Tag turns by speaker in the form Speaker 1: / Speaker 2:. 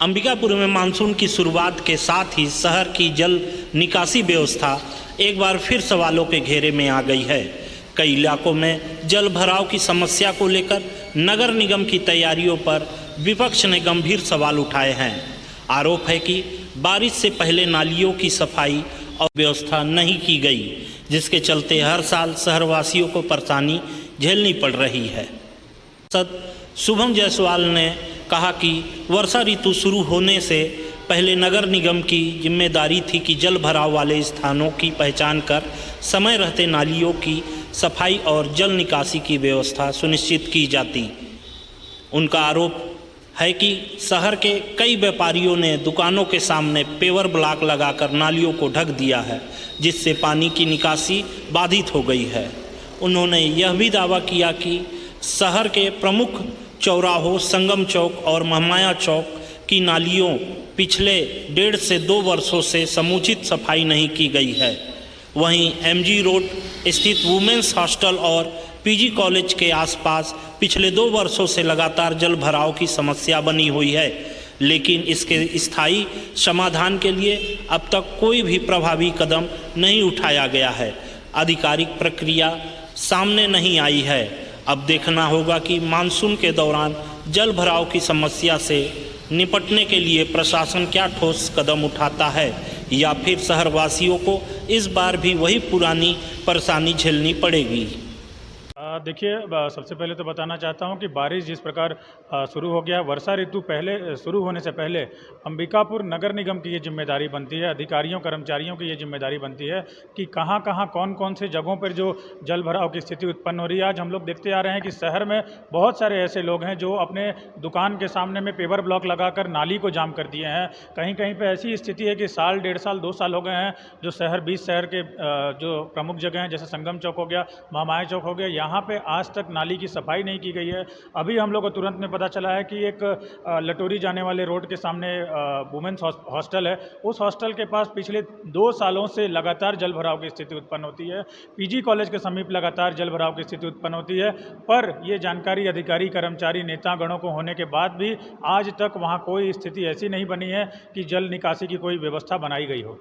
Speaker 1: अंबिकापुर में मानसून की शुरुआत के साथ ही शहर की जल निकासी व्यवस्था एक बार फिर सवालों के घेरे में आ गई है। कई इलाकों में जल भराव की समस्या को लेकर नगर निगम की तैयारियों पर विपक्ष ने गंभीर सवाल उठाए हैं। आरोप है कि बारिश से पहले नालियों की सफाई और व्यवस्था नहीं की गई, जिसके चलते हर साल शहरवासियों को परेशानी झेलनी पड़ रही है। शुभम जायसवाल ने कहा कि वर्षा ऋतु शुरू होने से पहले नगर निगम की जिम्मेदारी थी कि जल भराव वाले स्थानों की पहचान कर समय रहते नालियों की सफाई और जल निकासी की व्यवस्था सुनिश्चित की जाती। उनका आरोप है कि शहर के कई व्यापारियों ने दुकानों के सामने पेवर ब्लॉक लगाकर नालियों को ढक दिया है, जिससे पानी की निकासी बाधित हो गई है। उन्होंने यह भी दावा किया कि शहर के प्रमुख चौराहों, संगम चौक और महमाया चौक की नालियों पिछले 1.5 से 2 वर्षों से समुचित सफाई नहीं की गई है। वहीं एमजी रोड स्थित वुमेन्स हॉस्टल और पीजी कॉलेज के आसपास पिछले 2 वर्षों से लगातार जल भराव की समस्या बनी हुई है, लेकिन इसके स्थायी समाधान के लिए अब तक कोई भी प्रभावी कदम नहीं उठाया गया है। आधिकारिक प्रक्रिया सामने नहीं आई है। अब देखना होगा कि मानसून के दौरान जल भराव की समस्या से निपटने के लिए प्रशासन क्या ठोस कदम उठाता है, या फिर शहरवासियों को इस बार भी वही पुरानी परेशानी झेलनी पड़ेगी।
Speaker 2: देखिए, सबसे पहले तो बताना चाहता हूं कि बारिश जिस प्रकार शुरू हो गया, वर्षा ऋतु पहले शुरू होने से पहले अंबिकापुर नगर निगम की ये जिम्मेदारी बनती है, अधिकारियों कर्मचारियों की ये जिम्मेदारी बनती है कि कहां कहां कौन कौन से जगहों पर जो जल भराव की स्थिति उत्पन्न हो रही है। आज हम लोग देखते आ रहे हैं कि शहर में बहुत सारे ऐसे लोग हैं जो अपने दुकान के सामने में पेवर ब्लॉक लगाकर नाली को जाम कर दिए हैं। कहीं कहीं पर ऐसी स्थिति है कि साल, 1.5 साल, 2 साल हो गए हैं जो बीच शहर के जो प्रमुख जगह हैं, जैसे संगम चौक हो गया, महमाया चौक हो गया, यहाँ पे आज तक नाली की सफाई नहीं की गई है। अभी हम लोग को तुरंत में पता चला है कि एक लटोरी जाने वाले रोड के सामने वुमेन्स हॉस्टल है, उस हॉस्टल के पास पिछले 2 सालों से लगातार जल भराव की स्थिति उत्पन्न होती है। पीजी कॉलेज के समीप लगातार जल भराव की स्थिति उत्पन्न होती है, पर ये जानकारी अधिकारी, कर्मचारी, नेतागणों को होने के बाद भी आज तक वहाँ कोई स्थिति ऐसी नहीं बनी है कि जल निकासी की कोई व्यवस्था बनाई गई हो।